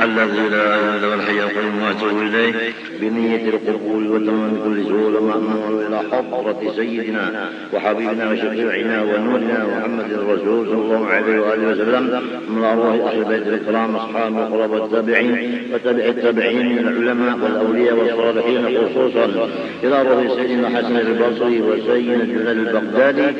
الذي لا إله إلا هو الحي القيوم وأتوب إليه بنية القبول وتمام كل سهولة مأمون إلى حضرة سيدنا وحبيبنا وشفيعنا ونورنا محمد الرسول صلى الله عليه وآله وسلم من أرواح أهل بيت الكرام أصحاب القرى والتابعين وتابع التابعين من العلماء والأولياء والصالحين خصوصا إلى روح سيدنا حسن البصري وسيدنا جلال البغدادي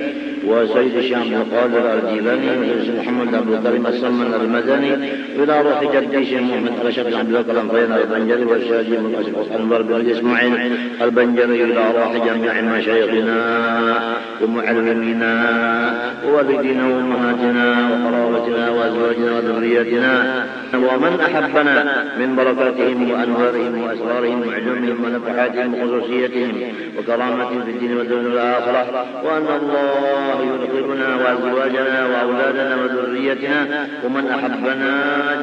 وسيد الشام بن قادر الجيلاني وسيد محمد عبد الكريم السمن المدني إلى روح جدي شيخ محمد رشد عبد الله الفينا البنجري والشاذلي بن أنور بن إسماعيل البنجري إلى روح جميع مشايخنا ومعلمينا ووالدينا وأمهاتنا وقرابتنا وأزواجنا وذرياتنا ومن أحبنا من بركاتهم وأنوارهم وأسرارهم وعلومهم ونفحاتهم وخصوصيتهم وكرامتهم في الدين والدنيا والآخرة وأن الله يدخلنا وأزواجنا وأولادنا وذريتنا ومن أحبنا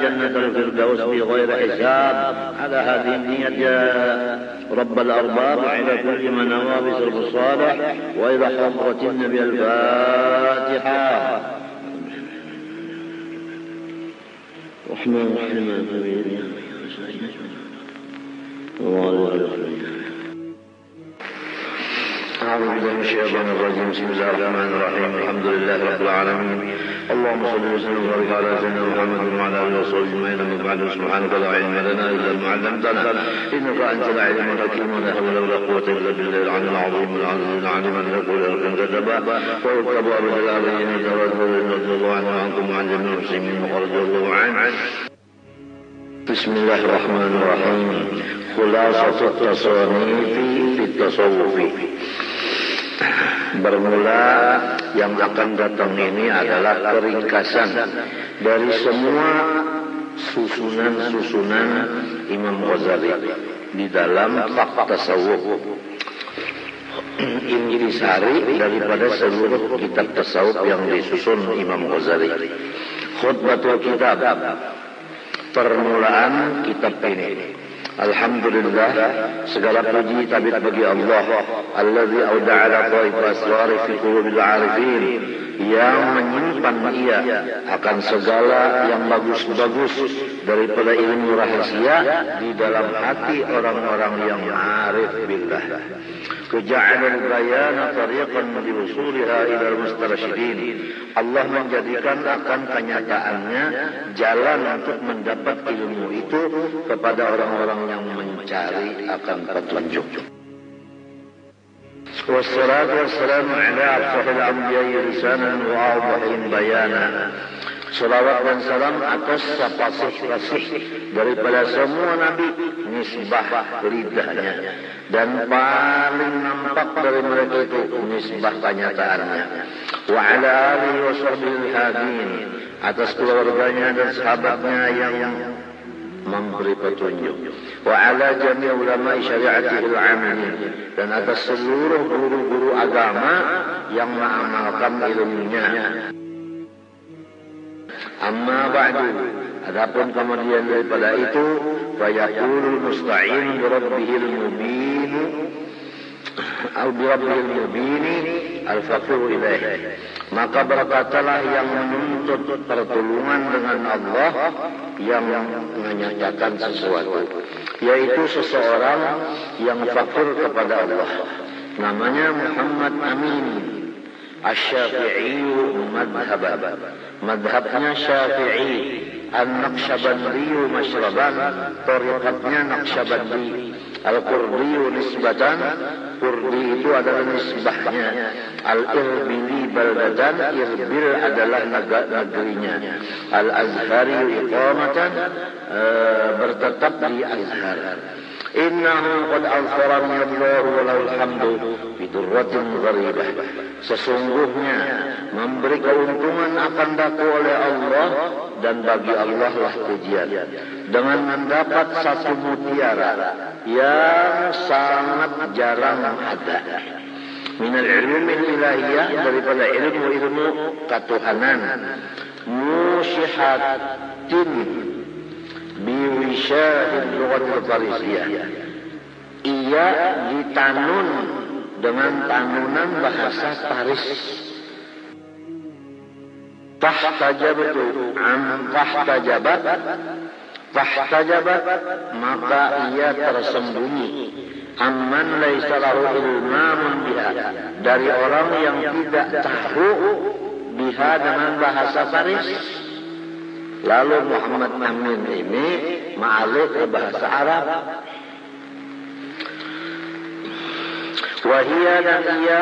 جنة الفردوس بغير حساب على هذه النية يا رب الأرباب وعلى كل من نوى بسرب الصالح وإلى حضرة النبي الفاتحة. الرحمن الرحيم أعوذ بالله من الشيطان الرجيم. بسم الله الرحمن الرحيم. الحمد لله رب العالمين. اللهم صل وسلم وبارك على سيدنا محمد وعلى آله وصحبه أجمعين. أما بعد سبحانك لا علم لنا إلا ما علمتنا إنك أنت العليم الحكيم ولا حول ولا قوة إلا بالله العلي العظيم العليم أن يقول لكم كذبا ويتبع بالجلالين رضي الله عنه وعنكم وعن جميع المسلمين ورضي الله عنه. بسم الله الرحمن الرحيم. خلاصة التصانيف في التصوف. Bermula yang akan datang ini adalah keringkasan dari semua susunan-susunan Imam Ghazali di dalam bab tasawuf. Intisari daripada seluruh kitab tasawuf yang disusun Imam Ghazali. Khutbatul kitab, permulaan kitab ini. Alhamdulillah, segala puji tabiat bagi Allah Alladzi auda'ala qaib asrari fi qulubil arifin, yang menyimpan ia akan segala yang bagus-bagus daripada ilmu rahasia di dalam hati orang-orang yang arif billah. Keja'alal bayana tariqan liwusuliha ilal mustarsyidin. Allah menjadikan akan kenyataannya jalan untuk mendapat ilmu itu kepada orang-orang yang mencari akan petunjuk. Wassalatu wassalamu ala afsahil anbiya'i risalan wa awdahin bayana. Salawat dan salam atas sepasih-pasih daripada semua nabi, nisbah lidahnya, dan paling nampak dari mereka itu nisbah kenyataannya. Wa ala alihi wa sahbihi hadin, atas keluarganya dan sahabatnya yang memberi petunjuk. Wa ala jami' ulama syari'atihil amilin, dan atas seluruh guru-guru agama yang mengamalkan ilmunya. Amma ba'du, adapun kemudian daripada itu, fayaqulul musta'in bi rabbihil mubin atau bi rabbihil mubin al-faqir ilaih. Maka berkatalah yang menuntut pertolongan dengan Allah yang menyatakan sesuatu, yaitu seseorang yang fakir kepada Allah. Namanya Muhammad Amin Asy-Syafi'i madhhaban. Madhabnya Syafi'i, An-Naqsyabandi masyraban, tariqatnya Naqsyabandi. Al-Qurdi nisbatan, Qurdi itu adalah nisbahnya. Al-Irbili baldatan, Irbil adalah negerinya. Al-Azhari iqamatan, bertetap di Azhar. Innahu qad alfarani Allah wa lahul hamdu fi durratin gharibah. Sesungguhnya memberi keuntungan akan daku oleh Allah, dan bagi Allah lah pujian, dengan mendapat satu mutiara yang sangat jarang ada. Minal ilmil ilahiyah, daripada ilmu-ilmu ketuhanan. Musyihatin biwisyahil lughatil farisiyah, ia ditanun dengan tanunan bahasa Paris. Fahtajabat fahtajabat, maka ia tersembunyi, amman laisa lahu ilmun biha, dari orang yang tidak tahu biha dengan bahasa Faris. Lalu Muhammad Amin ini ma'alih ke bahasa Arab. Wahia, dan ia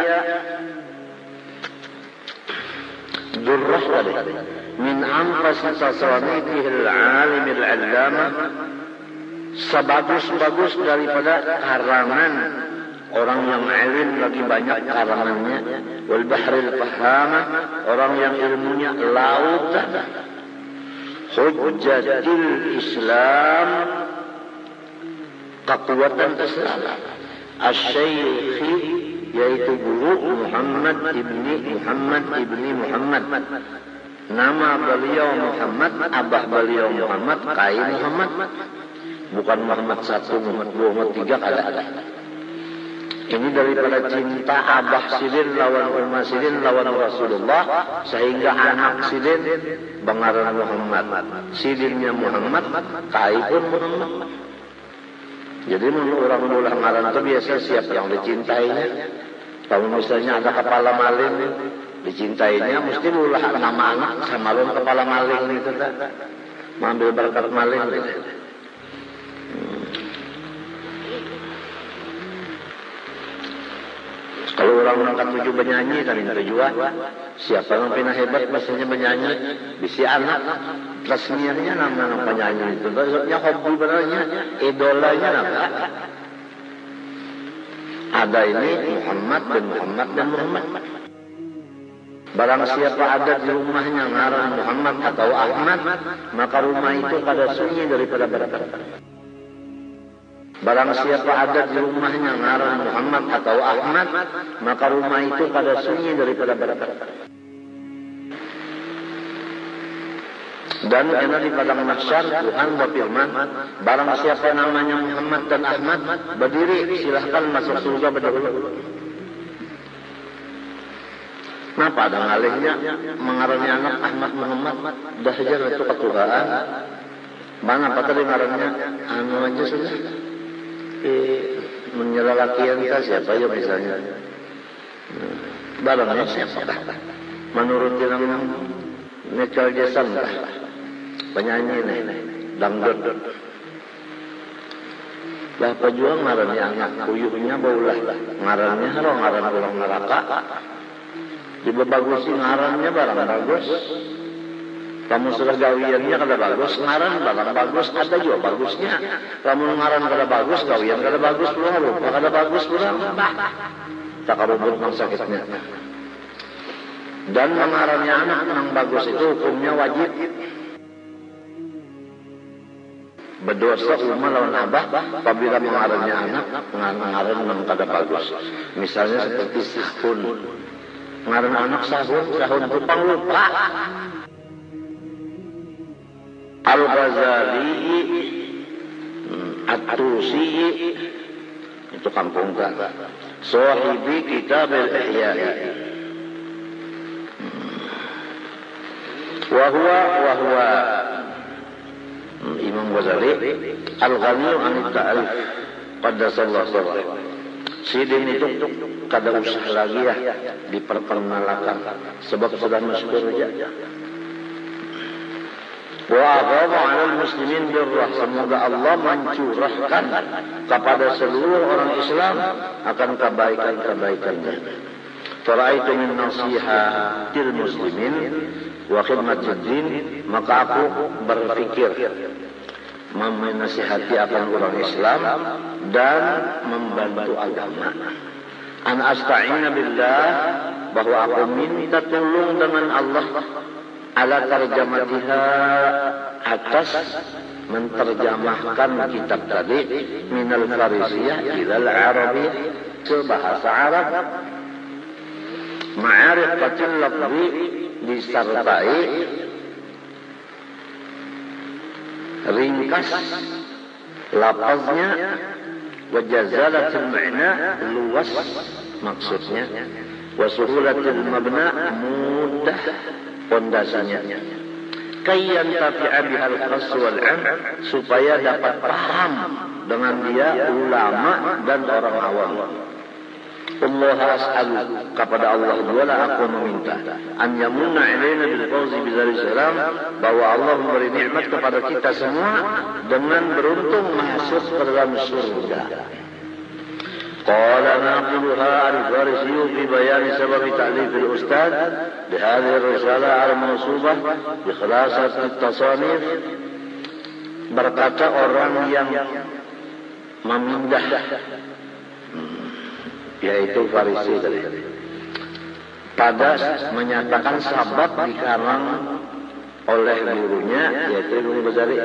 durrah tadi min anfas tasanifihil alimil allama, sebagus-bagus daripada karangan orang yang alim, lagi banyak karangannya, wal bahril fahama, orang yang ilmunya lautan, hujjatil Islam, kekuatan Islam, asy-syaikhi, yaitu guru Muhammad ibni Muhammad. Nama beliau Muhammad, abah beliau Muhammad, Kai Muhammad, bukan Muhammad 1, Muhammad 2, Muhammad 3 ada. Ini daripada cinta abah sidin lawan umma sidin lawan Rasulullah, sehingga anak sidin bangaran Muhammad, sidinnya Muhammad, Kai pun Muhammad. Jadi menurut orang ulah ngaran itu biasa siapa yang dicintainya. Kalau misalnya ada kepala maling dicintainya, mesti ulah nama anak sama lawan kepala maling itu tak mengambil berkat maling gitu. Kalau orang angkat 7 penyanyi kan itu juga, siapa yang pernah hebat bahasanya menyanyi, bisi anak resminya nama penyanyi itu, maksudnya hobi benernya, idolanya nama. Ada ini Muhammad dan Muhammad. Barang siapa ada di rumahnya ngaran Muhammad atau Ahmad, maka rumah itu pada sunyi daripada berkat. Barang siapa ada di rumahnya ngaran Muhammad atau Ahmad, maka rumah itu pada sunyi daripada berkat. Dan enak di padang mahsyar Tuhan berfirman, barang siapa namanya Muhammad dan Ahmad berdiri, silahkan masuk surga berdahulu. Kenapa ada ngalihnya mengarangnya anak Ahmad Muhammad, dah aja itu ketuhaan. Mana apa tadi ngarangnya? Anu aja sudah. Menyelalakian kah siapa ya misalnya? Barangnya siapa? Menurut yang Michael Jackson kah? Penyanyi nih, dangdut. Lah pejuang ngarannya anak kuyuhnya baulah. Ngarannya ngaran orang neraka. Dibagusin ngarannya barang bagus. Kamu sudah gawiannya kada bagus, ngaran barang bagus, ada juga bagusnya. Kamu ngaran kada bagus, gawian kada bagus, pulang lupa kada bagus, pulang tak karubut mang sakitnya. Dan mengarannya anak yang bagus itu hukumnya wajib. Berdosa umma lawan abah apabila mengarannya anak mengaran yang kada bagus. Misalnya seperti Sahun. Ngaran anak Sahun tukang lupa. Al-Ghazali, At-Tusi, itu kampung kan. Sahibi Kitab al-Ihya. Wahwa Imam Ghazali Al-Ghani anit ta'alif qaddasallahu sirrahu. Sidin itu kada usah lagi ya diperkenalkan sebab sudah masyhur saja. Wa aghdha 'alal muslimin birrah, semoga Allah mencurahkan kepada seluruh orang Islam akan kebaikan-kebaikannya. Faraitu min nasihatil muslimin wa khidmatid din, maka aku berpikir menasihati akan orang Islam dan membantu agama. An asta'ina billah, bahwa aku minta tolong dengan Allah ala tarjamatiha, atas menterjemahkan kitab tadi minal farisiyah ilal arabiyah ke bahasa Arab, ma'arifatil lafzi, disertai ringkas lafaznya, wa jazalatul ma'na, luas maksudnya, wa suhulatul mabna, mudah pondasinya. Kayyan tafi'a bihal khas wal 'am, supaya dapat paham dengan dia ulama dan orang awam. Allah as'alu, kepada Allah Ta'ala aku meminta an yamunna alaina bil fawzi bizari salam, bahwa Allah memberi nikmat kepada kita semua dengan beruntung masuk ke dalam surga. Qala naquluha al-Farisi fi bayan sabab ta'lif al-ustad bi hadhihi ar-risalah al-mawsufah bi khalasat at-tasanif. Berkata orang yang memindah, yaitu Farisi tadi, pada menyatakan sabab dikarang oleh gurunya, yaitu Ibnu Ghazali,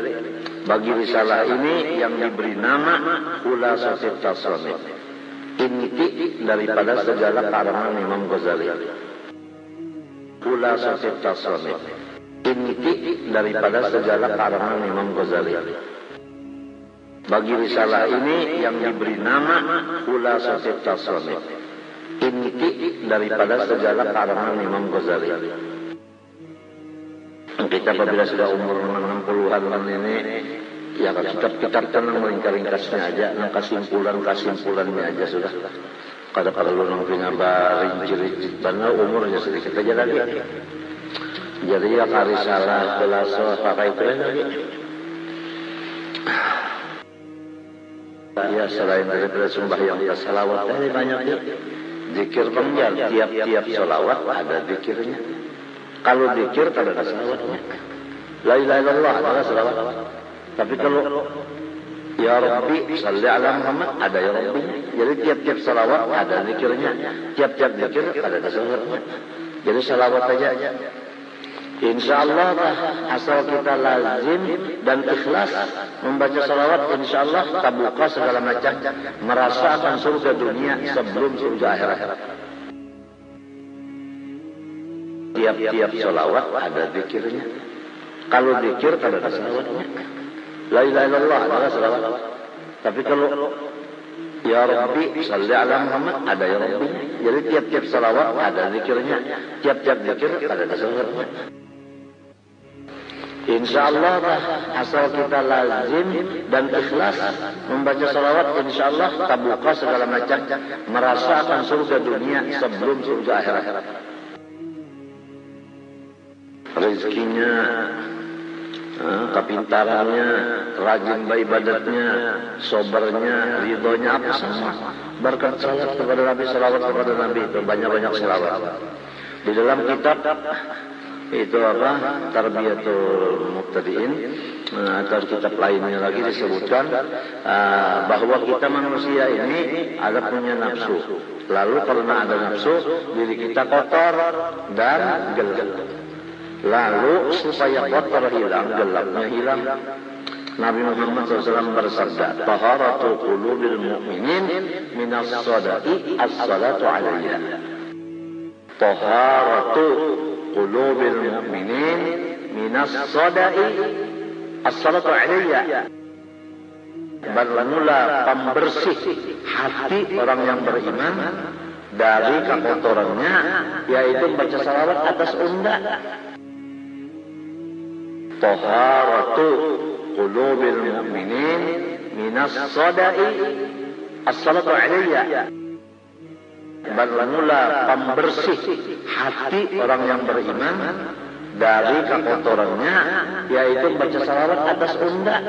bagi risalah ini yang diberi nama Khulasatul Tasanif, inti daripada segala karangan Imam Ghazali. Khulasatul Tasanif, inti daripada segala karangan Imam Ghazali. Bagi risalah ini yang diberi nama Khulasatul Tasanif, inti daripada segala karangan Imam Ghazali. Kita apabila sudah umur 60-an ini, ya kitab-kitab kan ringkas-ringkasnya aja, kesimpulannya aja sudah. Kada perlu nang pinaba rinci-rinci, benar umurnya sedikit aja lagi. Jadi ya risalah Khulasatul pakai itu lagi. Ya, selain daripada sembahyang dan salawat tadi banyak ya. Zikir penjar, tiap-tiap salawat ada zikirnya. Kalau zikir tak ada salawatnya. La ilaha illallah ada salawat. Tapi kalau ya Rabbi salli ala Muhammad ada ya Rabbi. Jadi tiap-tiap salawat ada zikirnya. Tiap-tiap zikir ada salawatnya. Jadi salawat aja. InsyaAllah asal kita lazim dan ikhlas membaca salawat, insyaAllah terbuka segala macam, merasa akan surga dunia sebelum surga akhirat. Tiap-tiap salawat ada zikirnya. Kalau zikir tak ada salawatnya. La ilaha illallah ada salawat. Tapi kalau ya Rabbi salli ala Muhammad ada ya Rabbi. Jadi tiap-tiap salawat ada zikirnya. Tiap-tiap zikir ada salawatnya. InsyaAllah asal kita lazim dan ikhlas membaca salawat, insyaAllah terbuka segala macam, merasa akan surga dunia sebelum surga akhirat. Rezekinya, kepintarannya, rajin beribadatnya, sobernya, ridhonya, apa semua berkat salawat kepada Nabi, salawat kepada Nabi itu banyak-banyak salawat. Di dalam kitab itu apa, Tarbiyatul Muqtadiin, atau kitab lainnya lagi disebutkan bahwa kita manusia ini ada punya nafsu. Lalu karena ada nafsu, diri kita kotor dan gelap. Lalu supaya kotor hilang, gelapnya hilang, Nabi Muhammad SAW bersabda, "Taharatul qulubil mu'minin minas sadaqi as-salatu alayya." Taharatu qulubil mu'minin minas sadaqi as-salatu alayya. Bermula pembersih hati orang yang beriman dari kekotorannya, yaitu baca salawat atas undak. Taharatu qulubil mu'minin minas sadaqi as-salatu alayya. Bermula pembersih hati orang yang beriman dari kekotorannya, yaitu baca salawat atas undak.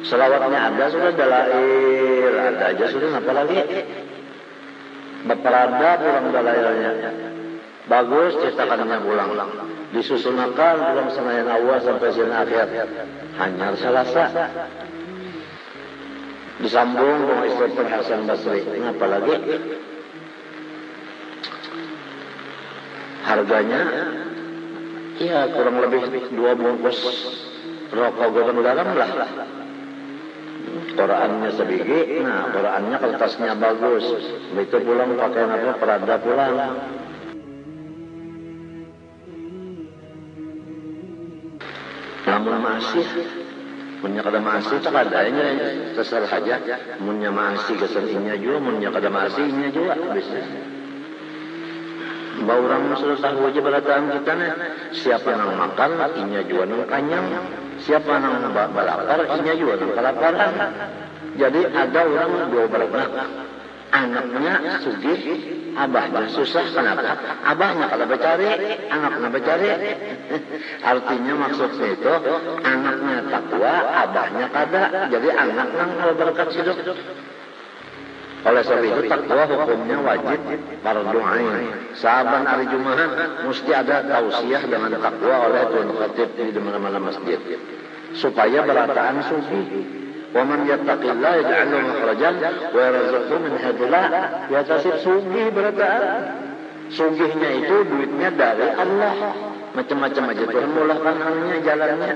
Salawatnya ada sudah, dalail ada aja sudah, apalagi berperada pulang dalailnya. Bagus cetakannya pulang, disusunakan pulang senayan awal sampai siang akhir, hanya Selasa. Disambung dengan Istighfar Hasan Basri. Apalagi harganya ya kurang lebih 2 bungkus rokok godong garam lah. Qurannya sebiji, nah Qurannya kertasnya bagus. Begitu pulang pakai apa, perada pulang. Namun masih punya kada masih tak adanya, terserah saja. Punya masih keseninya juga, punya kada masihnya juga bisa. Mbak orang sudah tahu aja berataan kita nih. Siapa nang makan, inya juga nang kanyang. Siapa nang balapar, inya juga nang kelaparan. Jadi ada orang dua beranak. Anaknya sugih, abahnya susah. Kenapa? Abahnya kalau bercari, anaknya bercari. Artinya maksudnya itu, anaknya takwa, abahnya kada. Jadi anak nang kalau berkat hidup. Oleh sebab itu takwa hukumnya wajib fardhu ain. Saban hari Jumat mesti ada tausiah dengan takwa oleh tuan khatib di mana-mana masjid supaya berataan sufi. Wa man yattaqillaha yaj'al lahu makhrajan wa yarzuqhu min haitsu la yahtasib. Sugih berataan. Sugihnya itu duitnya dari Allah. Macam-macam aja Tuhan mulahkan hanya jalannya.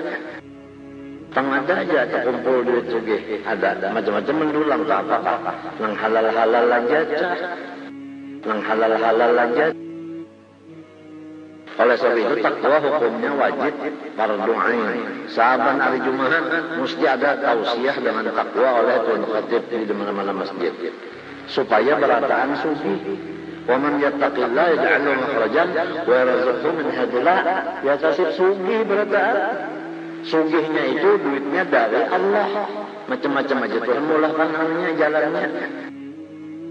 Tengada aja terkumpul duit sugih. Ada macam-macam mendulang ke apa-apa. Nang halal-halal aja. Nang halal-halal aja. Oleh sebab itu takwa hukumnya wajib fardhu ain. Saban hari Jumat mesti ada tausiah dengan takwa oleh tuan khatib di mana-mana masjid supaya berataan sufi. Wa man yattaqillaha yaj'al lahu makhrajan wa yarzuqhu min haitsu la yahtasib. Sugih berataan. Sugihnya itu duitnya dari Allah. Macam-macam aja Tuhan mulahkan hanya jalannya.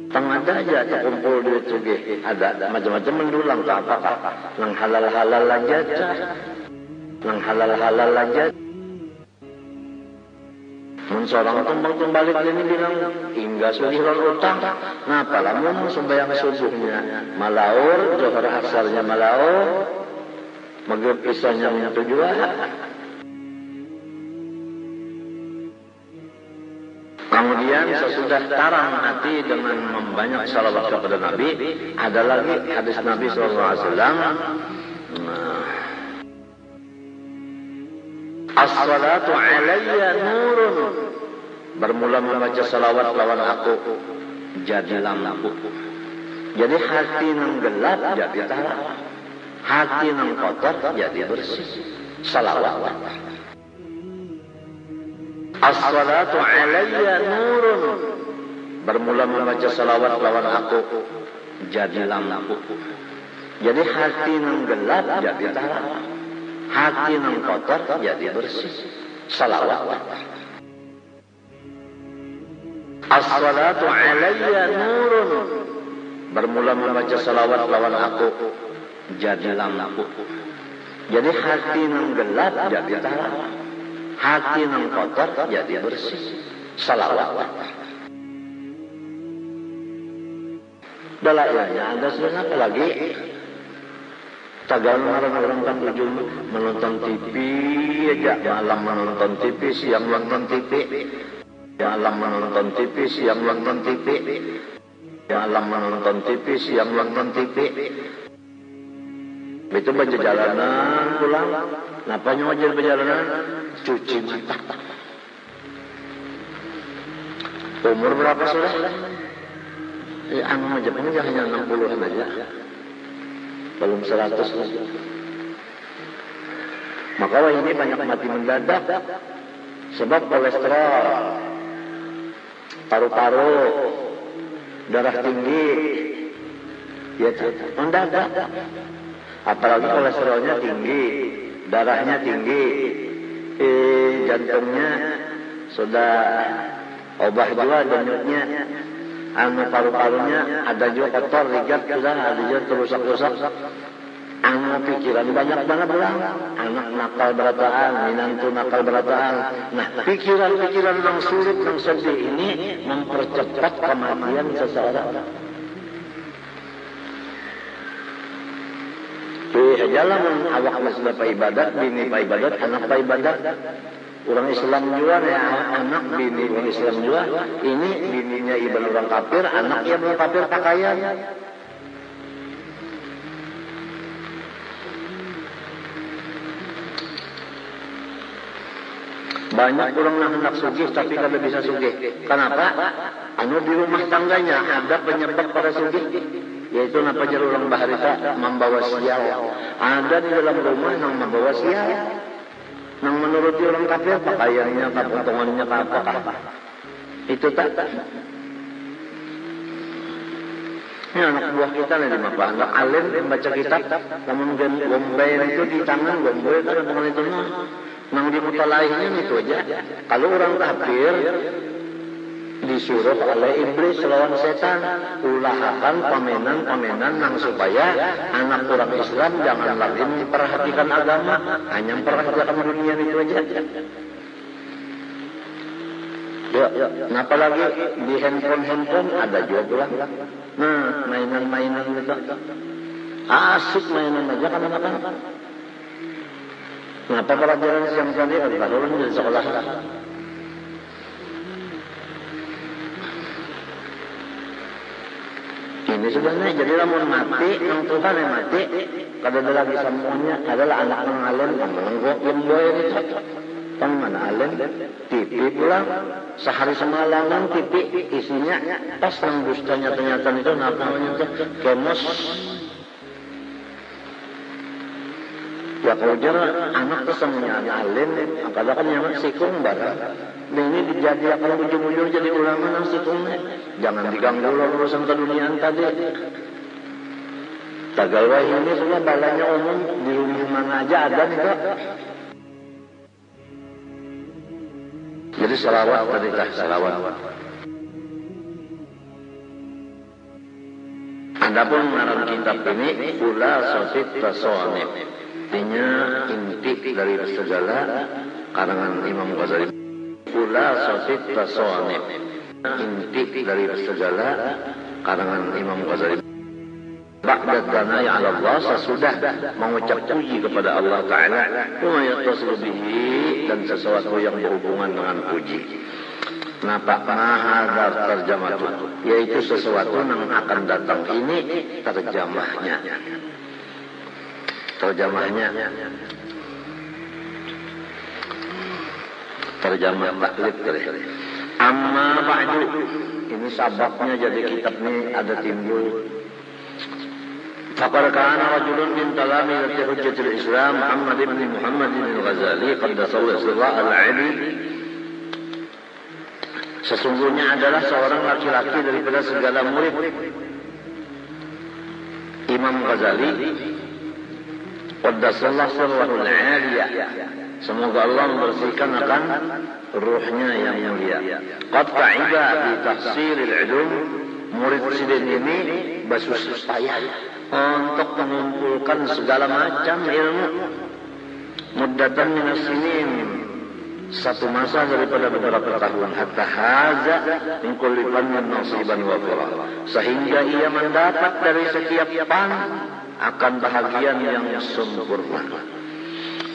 Tengada aja terkumpul duit sugih. Ada macam-macam mendulang ke apa-apa. Nang halal-halal aja. Nang halal-halal aja. Mensorang tumbang balik ini bilang hingga sugih lalu utang. Nah, palamun sembahyang subuhnya malaur, johor asarnya malaur, maghrib isanya menyatu juga. Kemudian sesudah tarang hati dengan membanyak salawat kepada Nabi, ada lagi hadis Nabi SAW. As-salatu alayya nurun. Bermula membaca salawat lawan aku jadi lampu. Jadi hati nang gelap jadi terang. Hati nang kotor jadi bersih. Salawat. As-salatu alayya nurun. Bermula membaca salawat lawan aku jadi lampu. Jadi hati nang gelap jadi terang. Hati nang kotor jadi bersih. Salawat. As-salatu alayya nurun. Bermula membaca salawat lawan aku jadi lampu. Jadi hati nang gelap jadi terang. Hati nang kotor jadi bersih. Salawat. Dalailnya ada sebenarnya apa lagi? Tagal orang-orang kan ujung menonton TV aja. Malam menonton TV, siang nonton TV. Malam menonton TV, siang nonton TV. Malam menonton TV, siang nonton TV. Itu baca jalanan pulang. Napanya wajar perjalanan? Cuci mata. Umur berapa sudah? Anu aja punya hanya 60-an aja. Belum 100 lagi. Maka ini banyak mati mendadak. Sebab kolesterol, paru-paru, darah tinggi, ya mendadak. Apalagi kolesterolnya tinggi, darahnya tinggi, jantungnya sudah obah juga denyutnya, anu paru-parunya ada juga kotor, ligat sudah, ada juga terusak-rusak. Anu pikiran banyak banget bilang, anak nakal berataan, minantu nakal berataan. Nah, pikiran-pikiran yang sulit, yang sedih ini mempercepat kematian seseorang. Jalan awak masih pak ibadat, bini pak ibadat, anak pak ibadat. Orang Islam juga ya, anak bini orang Islam juga. Ini bininya ibadah orang kafir, anaknya orang kafir pakaian. Banyak orang hendak sugih tapi kada bisa sugih. Kenapa? Anu di rumah tangganya ada penyebab pada sugih. Yaitu napa jar orang baharita membawa sial. Ada di dalam rumah yang membawa sial. Yang menuruti orang kafir pakaiannya, potongannya apa. Itu tak. Ini anak buah kita nih di mapah. Anak alim membaca kitab, namun gombay itu di tangan, gombay kan dengan itu nang di mutalainya itu aja. Kalau orang kafir disuruh oleh iblis lawan setan, ulahakan pamenan nang supaya anak orang Islam jangan lagi memperhatikan agama, hanya memperhatikan dunia itu aja. Ya, nah apalagi di handphone ada juga pulang. Nah, mainan-mainan gitu. Asik mainan aja kan anak-anak. Kenapa pelajaran siang tadi kalau di sekolah? Ini sebenarnya jadi lamun mati, yang Tuhan yang mati, kalau ada lagi semuanya adalah anak yang alim, yang boy itu. Kan mana alim, TV pulang, sehari semalam TV isinya pas yang dustanya ternyata itu namanya kemos. Ya kalau jarak anak kesemuanya alim, kadang kan yang sikung barang. Ini dijadikan ujung-ujung jadi ulama nang sikungnya. Jangan diganggu urusan keduniaan tadi. Tagalwah ini sudah balanya umum di rumah mana aja ada nih kok. Jadi salawat tadi lah salawat. Adapun ngaran kitab ini Ula Sosit Tasoanib. Artinya inti dari segala karangan Imam Ghazali. Ula Sosit Tasoanib. Inti dari segala karangan Imam Ghazali. Ba'da dhanai 'ala Allah, sesudah mengucap puji kepada Allah Ta'ala, wa yattasil bihi, dan sesuatu yang berhubungan dengan puji. Napa mahadar terjemah itu, yaitu sesuatu yang akan datang ini terjemahnya. Terjemah taklid tadi. Amma ba'du, ini sababnya jadi kitab ini ada timbul. Faqad kana rajulun min talamidati hujjatul Islam Muhammad ibn Muhammad al-Ghazali qaddasallahu sirrahu al-'ali. Sesungguhnya adalah seorang laki-laki daripada segala murid Imam Ghazali qaddasallahu sirrahu al-'ali. Semoga Allah membersihkan akan ruhnya yang mulia. Qad ta'iba bi tahsilil 'ulum. Murid sidin ini bersusah payah untuk mengumpulkan segala macam ilmu. Muddatan minas sinin, satu masa daripada beberapa tahun. Hatta haza min kulli fannin nasiban wa farah, sehingga ia mendapat dari setiap fan akan bahagian yang sempurna.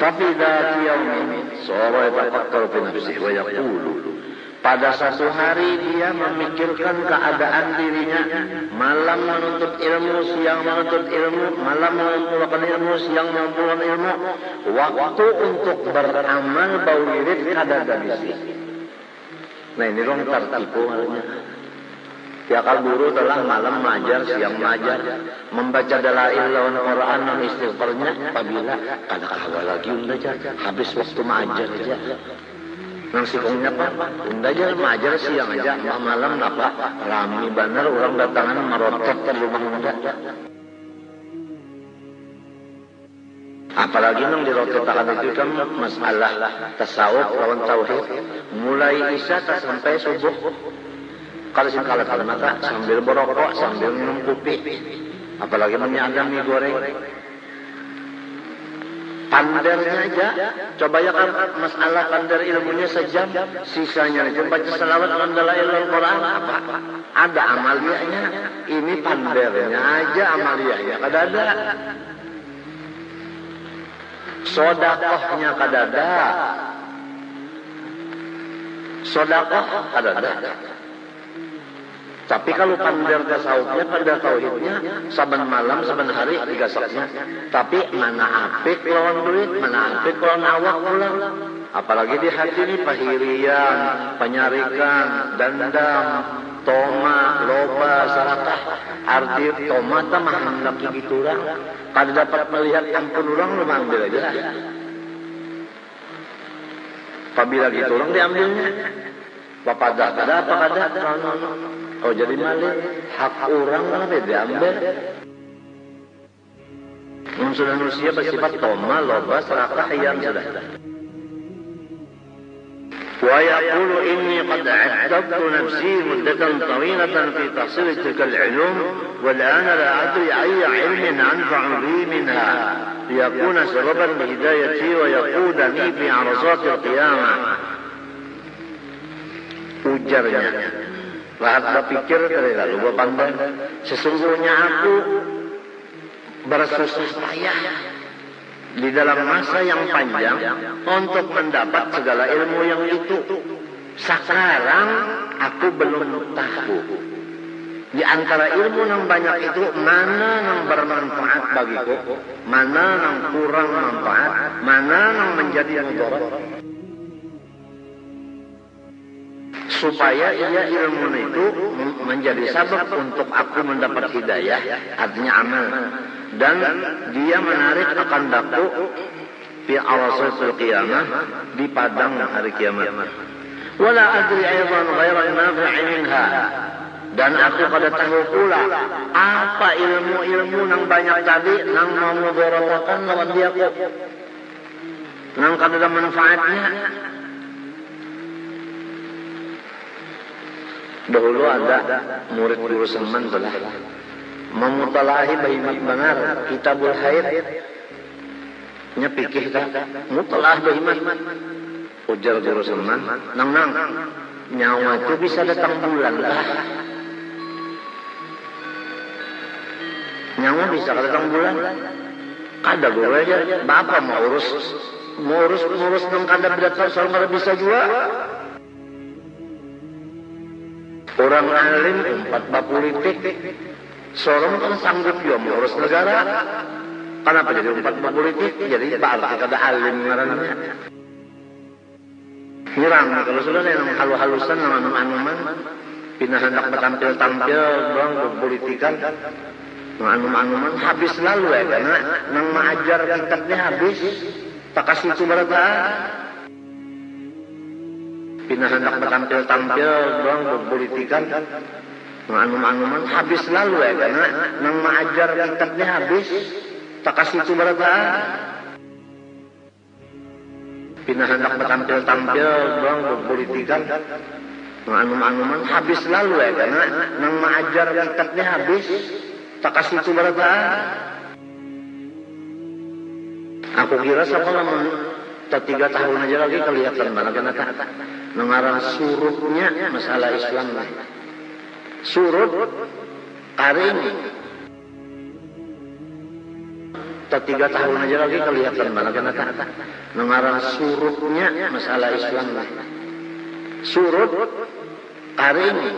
Tapi dzati yaumin sawara yatafakkaru fi nafsihi wa yaqulu, pada satu hari dia memikirkan keadaan dirinya, malam menuntut ilmu, siang menuntut ilmu, malam mengumpulkan ilmu, siang mengumpulkan ilmu. Waktu untuk beramal bau wirid kada habis. Nah ini dong tertipu malahnya. Ya kalau guru telah malam mengajar, siang mengajar, membaca dalail lawan Quran dan istighfarnya, apabila kada kawal lagi undaja, habis waktu mengajar aja. Nang sikungnya pak, unda aja mengajar siang aja, malam napa rami bener orang datangan merotot ke rumah unda. Apalagi nang dirotetakan itu kan masalah tasawuf lawan tauhid, mulai isya sampai subuh. Kalau sekala-kala maka sambil berokok, sambil minum kopi, apalagi menyadam mie goreng. Pandernya aja, coba ya kan masalah pander ilmunya sejam, sisanya itu baca salawat dan dalail Al-Quran apa? Ada amaliyahnya, ini pandernya aja amaliyahnya kada ada. Sodakohnya kada ada. Sodakoh kada ada. Tapi kalau pandar tasawufnya, pandar tauhidnya, saban malam, saban hari digasaknya. Tapi mana apik lawan duit, mana apik lawan awak pulang. Apalagi di hati ini pahirian, penyarikan, dendam, toma, loba, sarakah. Arti toma itu menghendak gitu orang. Kalau dapat melihat ampun orang, lu ambil aja. Apabila gitu orang diambilnya. Papada kada apa kada? Oh jadi malik hak orang lah diambil. Sudah manusia bersifat toma, loba, serakah yang sudah. Wa yaqulu inni qad a'addadtu nafsi muddatan tawilatan fi tahsil tilka al-'ulum wal ana la adri ayya 'ilmin anfa'u li minha liyakuna sababan li hidayati wa yaqudani fi 'arasat al-qiyamah. Ujarnya, Lahat berpikir dari lalu pandang, sesungguhnya aku bersusah payah di dalam masa yang panjang untuk mendapat segala ilmu yang itu. Sekarang aku belum tahu di antara ilmu yang banyak itu mana yang bermanfaat bagiku, mana yang kurang manfaat, mana yang menjadi mudarat. Supaya ia ilmu itu menjadi sabab untuk aku mendapat hidayah, artinya amal. Dan dia menarik akan daku fi arasatil qiyamah, di padang hari kiamat. Wala adri aydan ghaira nafi'in minha. Dan aku pada tahu pula apa ilmu-ilmu yang banyak tadi yang memudaratakan lawan dia kok. Yang kada manfaatnya. Dahulu ada murid guru Salman telah memutalahi bahimat benar kitabul haid nya pikih tak mutalah bahimat ujar guru Salman nang nyawa itu bisa datang bulan lah, nyawa bisa datang bulan kada guru aja bapak mau urus nang kada datang soal bisa juga. Orang alim 40 politik, seorang kan sanggup juga mengurus negara. Kenapa jadi 40 politik? Jadi berarti kada alim ngarannya. Hirang kalau sudah yang halu-halusan nama anuman, pindah hendak bertampil-tampil, bang berpolitikan, anuman habis lalu ya karena nang mengajar kitabnya habis, tak kasih itu berapa. Pindah hendak bertampil-tampil, bang berpolitikan, anuman habis lalu ya karena nang mengajar kitabnya habis, tak kasih itu berapa. Pindah hendak bertampil-tampil, bang berpolitikan, anuman habis lalu ya karena nang mengajar kitabnya habis, tak kasih itu berapa. Aku kira sekolah 3 tahun aja lagi kelihatan mana kena tak. Mengarang surutnya masalah Islam lah. Surut hari ini 3 tahun aja lagi kelihatan mana kena tak. Mengarang surutnya masalah Islam lah. Surut hari ini.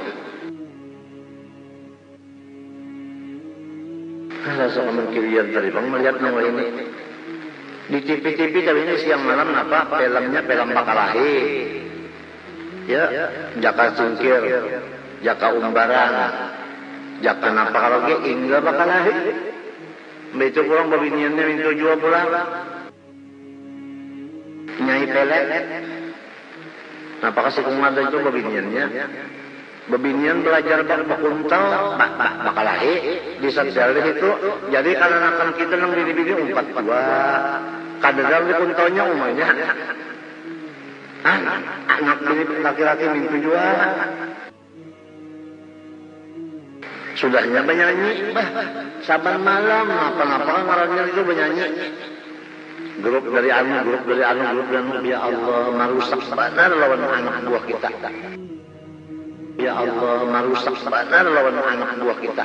Kalau saya mengkirian dari bang melihat nama ini di TV tapi ini siang malam apa filmnya film Bakalahi. Ya, jaka cingkir, jaka umbaran, jaka napa kalau ke ingga Bakalahi. Begitu pulang babiniannya minta jual pulang. Nyai pelek. Napa kasih kumada itu babiniannya? Babinian belajar bakuntal, Bakalahi di Satselih itu. Jadi karena akan kita nang bini-bini 42, kadang di kuntalnya umumnya. Anak bini laki-laki minta jual. Sudahnya bernyanyi, saban malam apa-apa ngarannya itu bernyanyi. Grup dari anu, ya Allah marusak benar lawan anak buah kita. Ya Allah marusak benar lawan anak buah kita.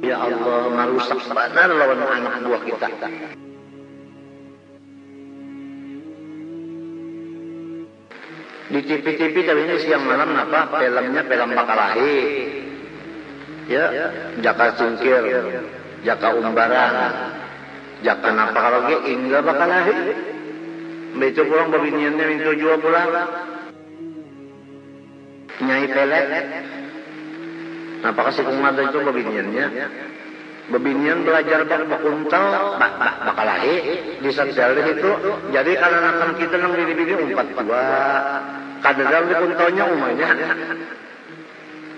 Ya Allah marusak benar lawan anak buah kita. Di TV tapi ini siang malam apa filmnya film Bakalahi. Ya, jaka cingkir, jaka umbaran, jaka napa kalau ke ingga Bakalahi. Begitu pulang babiniannya minta jual pulang. Nyai pelek. Napa kasih kumada itu babiniannya? Bebinian belajar bak untal, bakal lahi di sadari itu. Jadi anak-anak kita nang bini-bini umpat tua, kadang di untalnya umumnya.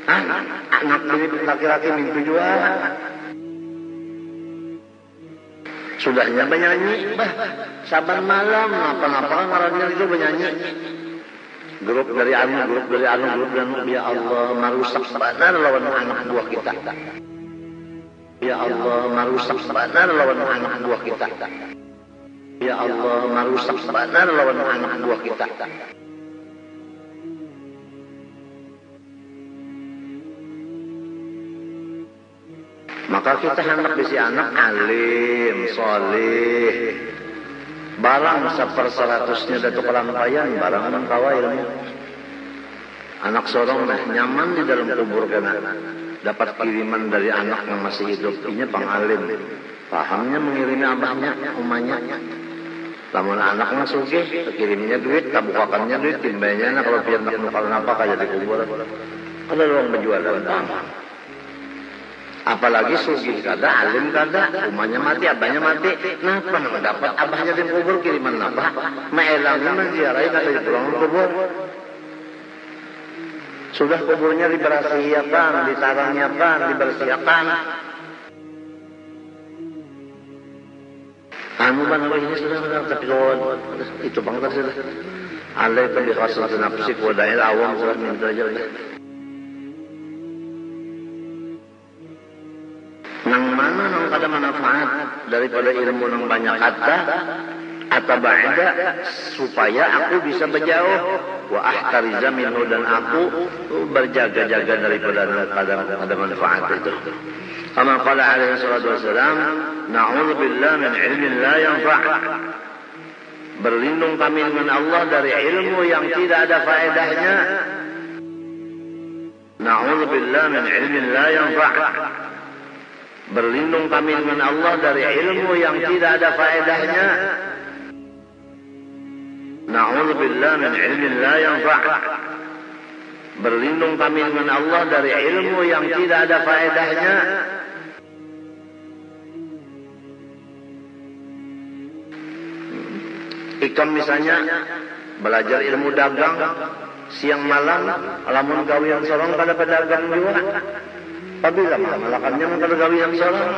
Anak bini laki-laki mimpi juga. Sudahnya bernyanyi, saban malam, apa-apa ngarannya itu bernyanyi. Grup dari anu, grup dari ya Allah, marusak benar lawan anak buah kita. Ya Allah, marusak benar lawan anak buah kita. Ya Allah, marusak benar lawan anak buah kita. Maka kita hendak bisi anak alim, soleh, barang 1/100-nya datuk kelampayan, barang kawa ilmu. Anak sorong nyaman di dalam kubur kena. Dapat kiriman dari anak yang masih hidup, ini pangalim. Pahamnya mengirimi abahnya, umanya. Lamun anaknya sugih, kirimnya duit, tabukakannya duit, timbayanya kalau pian tak nukal napa kayak di kubur. Ada ruang menjual dan apalagi sugih kada, alim kada, umanya mati, abahnya mati. Nah, pernah dapat abahnya di kubur kiriman napa? Maelangnya menziarahi kada di pulang kubur. Sudah kuburnya dibersihakan, ditarangyakan, dibersihkan. Anu mana ini sudah tapi itu bangsa sudah. Alai itu di khasal nafsi kudail awam sudah minta aja. Nang mana nang kada manfaat daripada ilmu nang banyak kata atau ba'da supaya aku bisa berjauh wa ahtariza minhu dan aku berjaga-jaga daripada ada manfaat itu. Kama qala alaihi salatu wassalam, na'udzu billahi min ilmin la yanfa'. Berlindung kami dengan Allah dari ilmu yang tidak ada faedahnya. Na'udzu billahi min ilmin la yanfa'. Berlindung kami dengan Allah dari ilmu yang tidak ada faedahnya. Na'udzubillah min ilmin la yanfa'. Berlindung kami dengan Allah dari ilmu yang tidak ada faedahnya. Ikam misalnya belajar ilmu dagang siang malam, lamun gawian sorong kada pedagang juga. Apabila malakannya kada gawian sorong.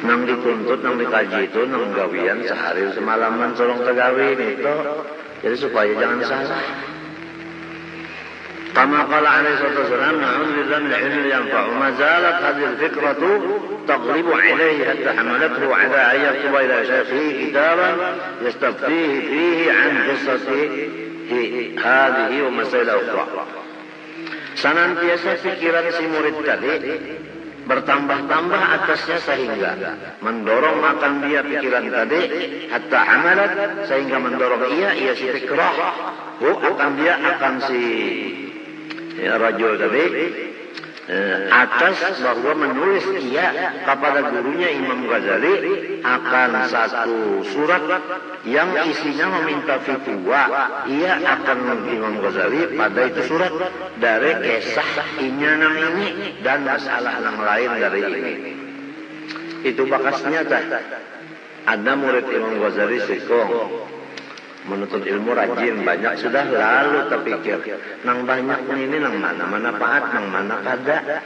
Nang dituntut, nang dikaji itu, nang gawian sehari semalaman sorong tegawi itu. Jadi supaya jangan salah. Kama qala alaihi wasallam, na'udzubillah min ilmin yanfa'u ma zalat hadhihi al-fikratu taghlibu alayhi hatta hamalathu ala an yaktuba ila shaykhihi kitaban yastaftihi fihi an qissatihi hadhihi wa masail ukhra. Senantiasa pikiran si murid tadi bertambah-tambah atasnya sehingga mendorong akan dia pikiran tadi hatta hamalat sehingga mendorong ia si fikrah akan dia akan si rajul tadi atas bahwa menulis ia kepada gurunya Imam Ghazali akan satu surat yang isinya meminta fatwa. Ia akan Imam Ghazali pada itu surat dari kisah inyanang ini dan masalah yang lain dari ini. Itu bakasnya tah. Ada murid Imam Ghazali sikong menuntut ilmu rajin banyak sudah lalu terpikir nang banyak ini nang mana manfaat nang mana kada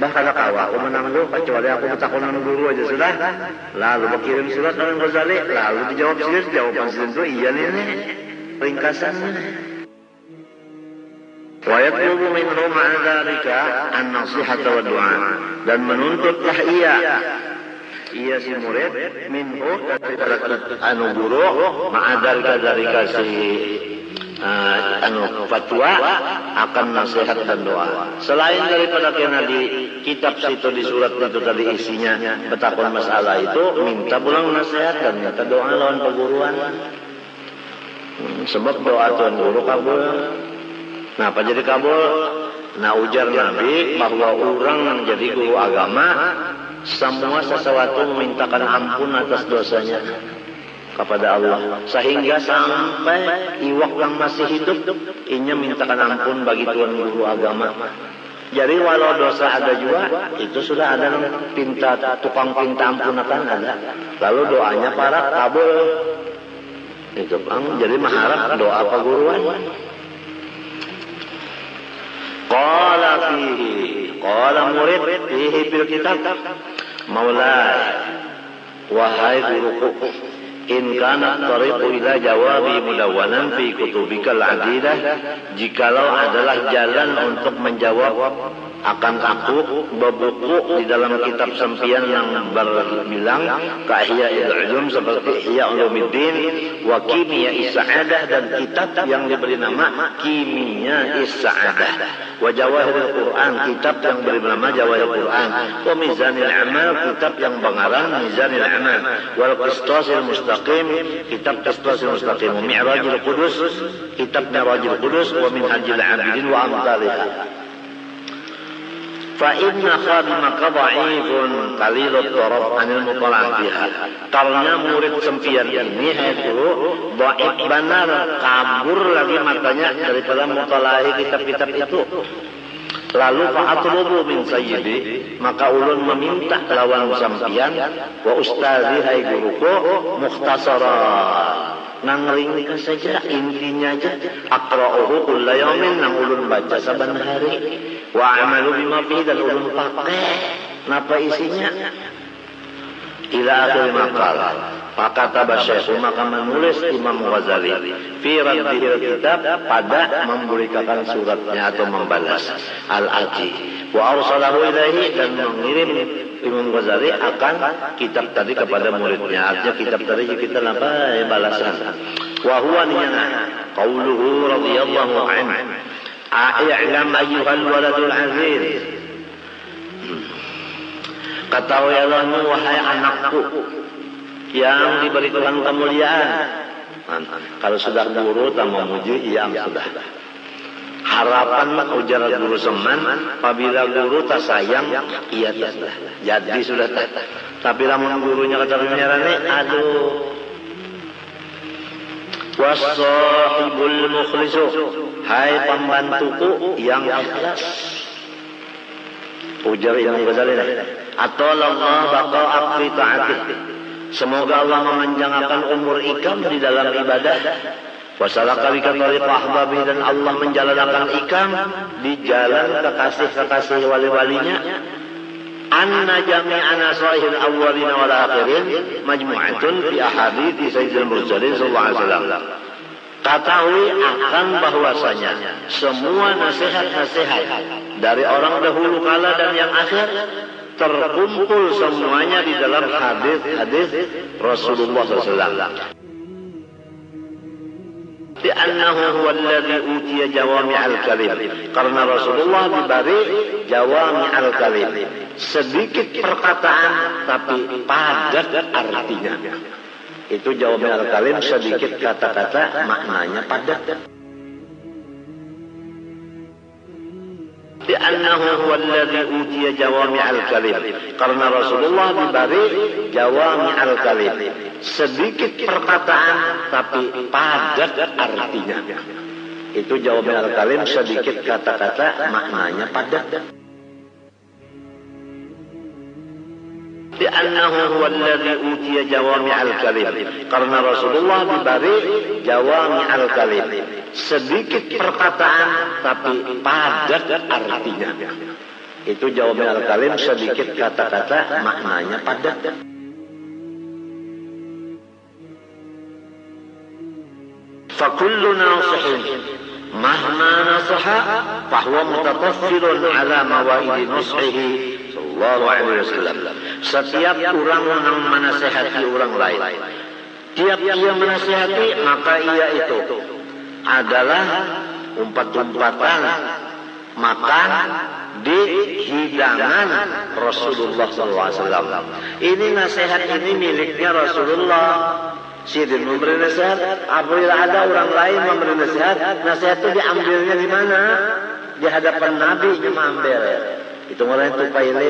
bahkan kawa aku menang lu kecuali aku bertakunan guru aja sudah lalu berkirim surat Imam Ghazali lalu dijawab serius jawaban serius itu iya ini ringkasan wa yatlubu minhu ma'a dzalika an-nasihata wa du'a dan menuntutlah ia si murid minhu daripada anu guru ma'adar dari kasih fatwa akan nasihat dan doa. Selain daripada kena di kitab situ di surat itu tadi isinya betakun masalah itu minta pulang nasihat dan minta doa lawan perguruan. Sebab doa tuan guru kabul. Nah, apa jadi kabul? Nah, ujar Nabi bahwa orang yang jadi guru agama semua sesuatu memintakan ampun atas dosanya. kepada Allah, sehingga sampai iwak yang masih hidup inya mintakan ampun bagi tuan guru agama. Jadi walau dosa ada juga, itu sudah ada tukang pinta ampunakan ada. Lalu doanya para kabul. Itu bang, jadi mengharap doa peguruan. Qala murid fihi fil kitab, Maulai, wahai guruku, in kana tariqu ila jawabi mudawwanan fi kutubikal adidah, jikalau adalah jalan untuk menjawab akan aku berbuku di dalam kitab sempian yang berbilang Ihya Ulum seperti Ihya Ulumuddin wa Kimia Is-Sa'adah, dan kitab yang diberi nama Kimia Is-Sa'adah, wa Jawahirul Quran, kitab yang beri nama Jawahirul Quran, wa Mizanil Amal, kitab yang pengarang Mizanil Amal, wal Qistasil Mustaqim, kitab Qistasil Mustaqim, wa Mi'rajul Qudus, kitab Mi'rajul Qudus, wa Minhajil Abidin wa amsalihah. Fa inna khadimaka dha'ifun qalilut taraf anil mutala'ah biha. Karena murid sempian ini itu dhaif benar, kabur lagi matanya daripada mutala'ah kitab-kitab itu. Lalu fa'atlubu min sayyidi, maka ulun meminta lawan sampian wa ustazi hai guruku mukhtasaran, nang ringkas saja, intinya aja, aqra'uhu kulla yaumin, nang ulun baca saban hari, wa amalu bima fihi, dan ulun pakai napa isinya, ila akhir maqal. Maka tabasyaihu, maka menulis Imam Ghazali fi raddihil kitab, pada membukakan suratnya atau membalas Al-Aji, wa arsalahu ilaihi, dan mengirim Imam Ghazali akan kitab tadi kepada muridnya. Artinya kitab tadi kita nampak balasan. Wa huwa niyana qauluhu radhiyallahu anhu, a'lam ayyuhal waladul aziz, ketahuilah wahai anakku yang diberi Tuhan kemuliaan. Kalau sudah guru tak memuji, iya sudah. Harapan ujar guru seman, apabila guru tak sayang, iya sudah. Jadi sudah tak. Tapi lamun gurunya kata penyarane, aduh. Wasahibul mukhlisu, hai pembantuku yang ikhlas. Ujar yang Ghazali, atollah baqa'ak fi ta'atih, semoga Allah memanjangkan umur ikam di dalam ibadah. Wasalaka bika tariq ahbabi, dan Allah menjalankan ikam di jalan kekasih-kekasih wali-walinya. Anna jami'a nasaihil awwalina wal akhirin majmu'atun fi ahadithi sayyidil mursalin sallallahu alaihi wasallam. Ketahui akan bahwasanya semua nasihat-nasihat dari orang dahulu kala dan yang akhir terkumpul semuanya di dalam hadis-hadis Rasulullah SAW. Li'annahu huwa alladhi utiya jawami'al kalim, karena Rasulullah diberi jawami'al kalim, sedikit perkataan tapi padat artinya. Itu jawami'al kalim, sedikit kata-kata maknanya padat. Li'annahu huwa alladhi utiya jawami'al kalim, karena Rasulullah diberi jawami'al kalim, sedikit perkataan tapi padat artinya. Itu jawami'al kalim, sedikit kata-kata maknanya padat. Li'annahu huwa alladhi utiya jawami'al kalim, karena Rasulullah diberi jawami'al kalim, sedikit perkataan tapi padat artinya. Itu jawami'al kalim, sedikit kata-kata maknanya padat. Fakullu nasihin mahma nasaha fahuwa mutataffilun ala mawaidi nus'ihi sallallahu alaihi wasallam. Setiap orang yang menasihati orang lain, tiap ia menasihati, maka ia itu adalah umpat-umpatan makan di hidangan Rasulullah SAW. Ini nasihat ini miliknya Rasulullah. Sidin memberi nasihat, apabila ada orang lain memberi nasihat, nasihat itu diambilnya di mana? Di hadapan Nabi mengambil. Itu orang tupaile.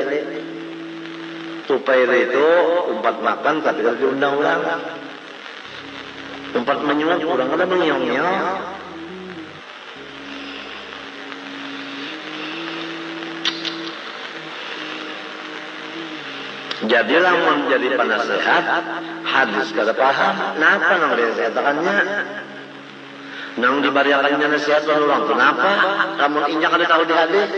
Tupaile itu umpat makan tapi kalau diundang orang. Tempat menyuap kurang ada mengiong-iong. Jadilah menjadi penasehat hadis kada paham. Napa nang disetakannya? Nang dibariakannya nasihat orang. Kenapa? Kamu injak kada tahu di hadis.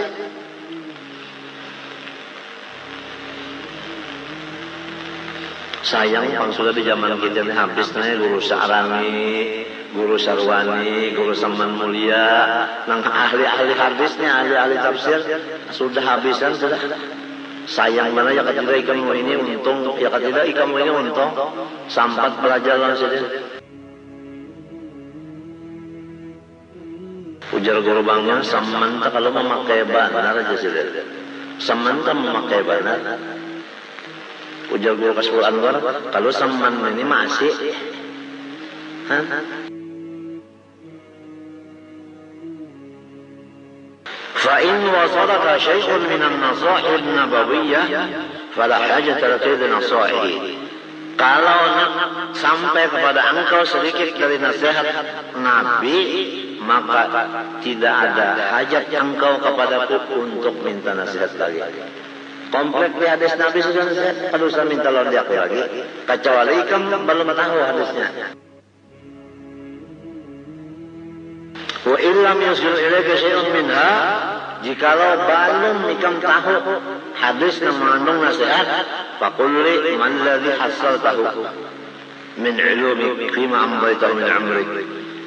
Sayang pang sudah di zaman kita ini habis nih guru Sya'rani, guru Syarwani, guru Saman Mulia, nang ahli-ahli hadisnya, ahli-ahli tafsir sudah habisan sudah. Sayang mana ya ketidak kamu ini untung, ya ketidak kamu ini untung, sampat pelajaran saja. Ujar guru bangnya, samanta kalau memakai benar aja sudah. Samanta memakai benar. Ujar guru Kasful Anwar, kalau saman ini masih fa'in wasalaka syai'un minan nasaih nabawiyyah fala hajata laka bi nasaih. Kalau sampai kepada engkau sedikit dari nasihat Nabi, maka tidak ada hajat engkau kepadaku untuk minta nasihat lagi. Komplek di hadis Nabi sudah nasihat, kalau saya minta lonti aku lagi, kecuali kamu belum tahu hadisnya. Wa illam yusil ilaika syai'un minha, jikalau belum ikam tahu hadis yang mengandung nasihat, faqul li man ladzi hassaltahu min ilmi fima amdaitahu min amrik,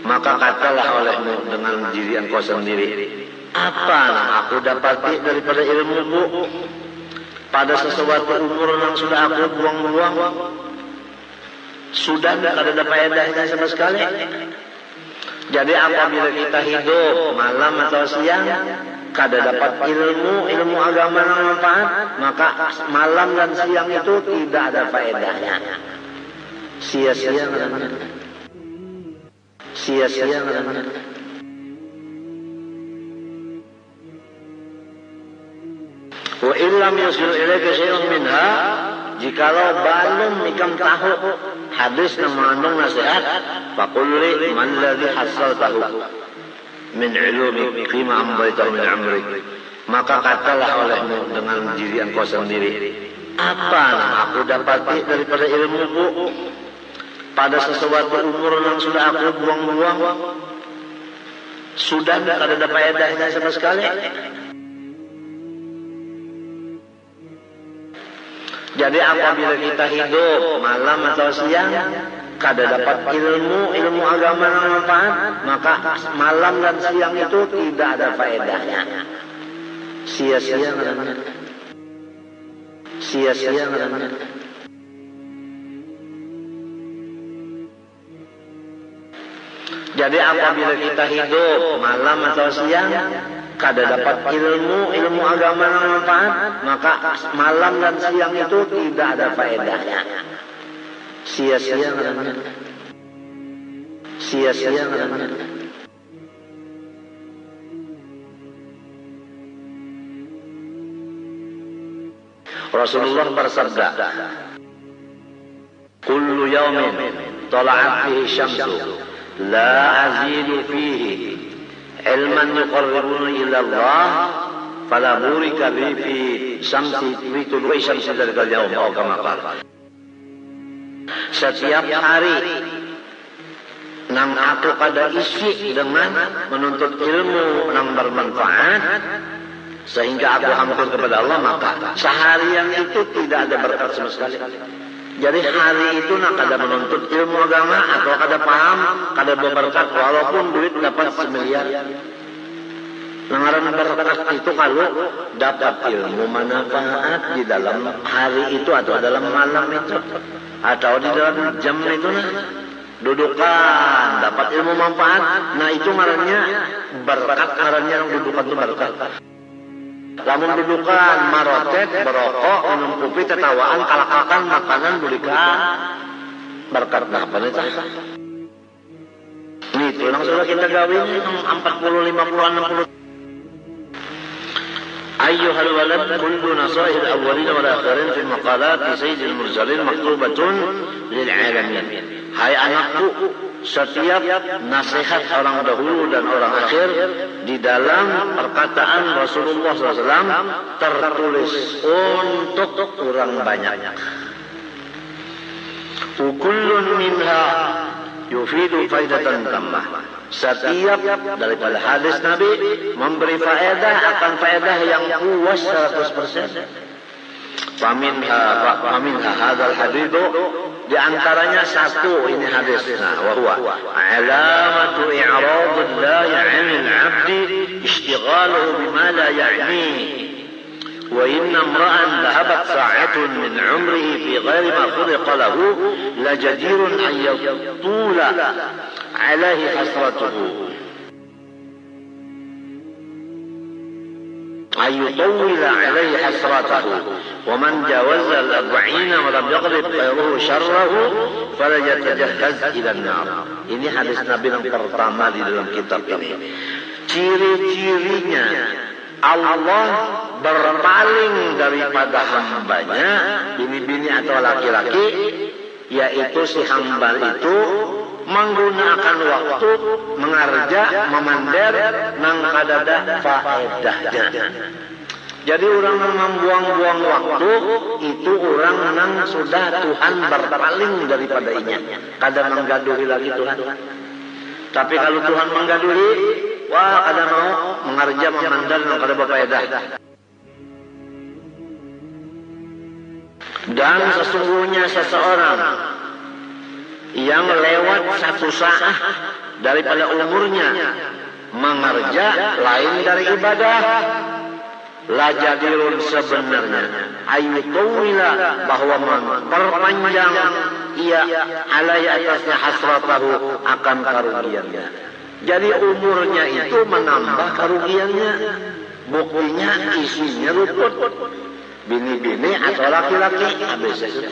maka katalah olehmu dengan diri engkau sendiri, apa yang aku dapati daripada ilmuku pada sesuatu umur yang sudah aku buang-buang, sudah tidak ada faedahnya sama sekali. Jadi apabila kita hidup malam atau siang kada dapat ilmu agama yang manfaat, maka malam dan siang itu tidak ada faedahnya. Sia-sia namanya. Sia-sia namanya. Wa illam yusil ilaika syai'un minha, jikalau belum ikam tahu hadis yang mengandung nasihat, faqul li man ladzi hassaltahu min ilmi fima amdaitahu min amrik, maka katalah olehmu dengan diri engkau sendiri, apa yang aku dapati daripada ilmuku pada sesuatu umur yang sudah aku buang-buang, sudah tidak ada faedahnya sama sekali. Jadi apabila kita hidup malam atau siang kada dapat ilmu agama yang manfaat, maka malam dan siang itu tidak ada faedahnya. Sia-sia namanya. Sia-sia namanya. Jadi apabila kita hidup malam atau siang kada dapat ilmu agama yang manfaat, maka malam dan siang itu tidak ada faedahnya. Sia-sia namanya. Sia-sia namanya. Rasulullah bersabda, kullu yawmin tala'at fihi syamsu la azidu fihi ilman yuqarribuni ila Allah fala burika li fi syamsi fi tulu'i syamsi dzalikal yaum atau kama qala. Setiap hari nang aku kada isi dengan menuntut ilmu nang bermanfaat sehingga aku hampir kepada Allah, maka seharian itu tidak ada berkat sama sekali. Jadi hari itu nak kada menuntut ilmu agama atau kada paham, kada berberkat, walaupun duit dapat semiliar. Nangaran berkat itu kalau dapat ilmu manfaat di dalam hari itu atau dalam malam itu atau di dalam jam itu nah. Dudukan dapat ilmu manfaat, nah itu ngarannya berkat, ngarannya yang dudukan itu berkat. Lamun dudukan marotet, berokok, minum kopi, tetawaan, kalakakan, makanan, bulikan berkat. Nah apa itu? Ini itu yang sudah kita gawin 40, 50, 60. Ayyuhal walad kullu nasaihil awwalin wal akhirin fi maqalat sayyidil mursalin maktubatun lil alamin. Hai anakku, setiap nasihat orang dahulu dan orang akhir di dalam perkataan Rasulullah SAW tertulis untuk orang banyak. Kullun minha yufidu faidatan tammah. Setiap daripada hadis Nabi memberi faedah akan faedah yang puas 100%. Faminha hadzal hadithu, di antaranya satu ini hadisnya, wa huwa alamatu i'radillahi 'anil 'abdi ishtighaluhu bima la ya'nihi. وإن امرأ ذهبت ساعة من عمره في غير ما خلق له لجدير أن يطول عليه حسرته أن يطول عليه حسرته ومن جاوز 40 ولم يغلب غيره شره فليتجهز إلى النار. Ini hadis Nabi yang pertama di dalam kitab ini. Ciri-cirinya Allah berpaling daripada hambanya, bini-bini atau laki-laki, yaitu si hamba itu menggunakan waktu mengarja, memander, nang kadada faedahnya. Jadi orang yang membuang-buang waktu itu orang yang sudah Tuhan berpaling daripada inya. Kadang menggaduhi lagi Tuhan. Tapi kalau Tuhan menggaduhi, wah kadang mau mengarja, memandang, nang kada berfaedah. Dan sesungguhnya seseorang yang lewat satu saat daripada umurnya mengerja lain dari ibadah, lajadirun sebenarnya ayutawila bahwa memperpanjang ia alai atasnya hasratahu akan kerugiannya. Jadi umurnya itu menambah kerugiannya. Buktinya isinya ruput, bini-bini atau laki-laki habis itu.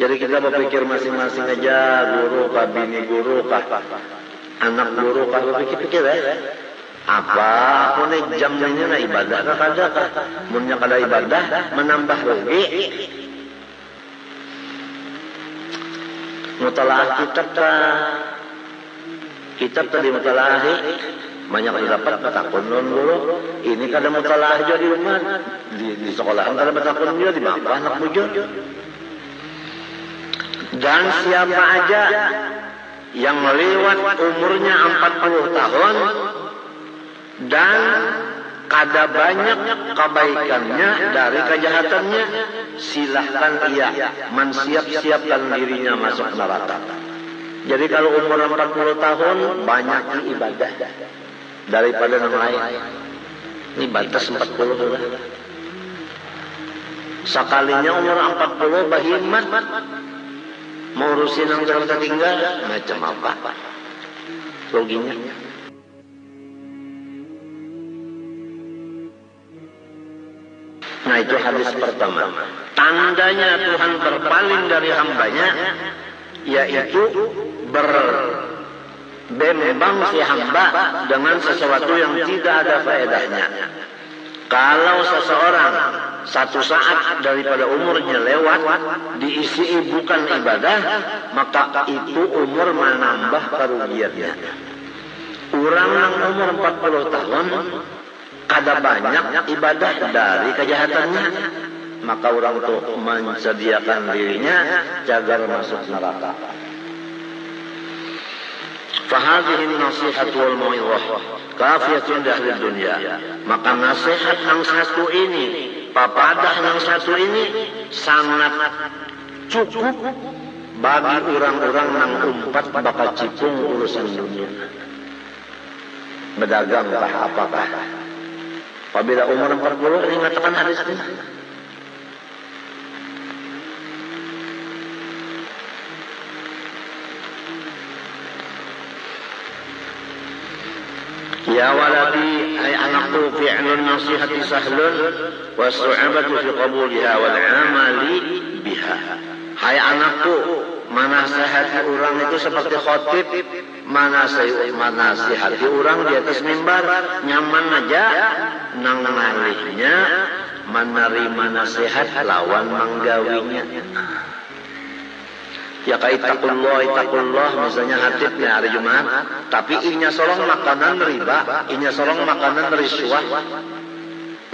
Jadi kita berpikir masing-masing aja, guru kah, bini guru kah, anak guru kah, berpikir-pikir ya. Apa aku nih jamnya na ibadah kah kada kah? Munnya kada ibadah menambah rugi. Mutalaah kitab tadi mutalaah banyak dapat betakun non guru. Ini kada mutalaah juga di rumah, di sekolahan kada betakun juga di bawah anak bujur. Dan siapa aja yang melewat umurnya 40 tahun dan kada banyak kebaikannya dari kejahatannya, silahkan ia mensiap-siapkan dirinya masuk neraka. Jadi kalau umur 40 tahun banyak ibadah daripada yang lain. Ini batas 40 lah. Sekalinya umur 40 bahimat mau urusin yang jalan tertinggal macam apa loginya. Nah itu hadis pertama. Tandanya Tuhan berpaling dari hambanya, yaitu berbembang si hamba dengan sesuatu yang tidak ada faedahnya. Kalau seseorang satu saat daripada umurnya lewat diisi bukan ibadah, maka itu umur menambah kerugiannya. Orang yang umur 40 tahun kada banyak ibadah dari kejahatannya, maka orang itu menyediakan dirinya jaga masuk neraka. Fahadhihi nasihat wal mau'izah kafiyatun ahli dunya. Maka nasihat yang satu ini, papadah yang satu ini sangat cukup bagi orang-orang yang umpat bakal cipung urusan dunia. Berdagang kah apakah? Apabila umur 40 ini mengatakan hadis ini. Ya waladi ay anakku fi'lun nasihati sahlun wa su'abatu fi qabuliha wal amali biha. Hai anakku, menasihati orang itu seperti khotib menasihati orang di atas mimbar, nyaman aja nang ngalihnya menerima nasihat lawan menggawinya. Ya kait takullah misalnya hatibnya hari Jumat, tapi inya sorong makanan riba, inya sorong makanan riswah.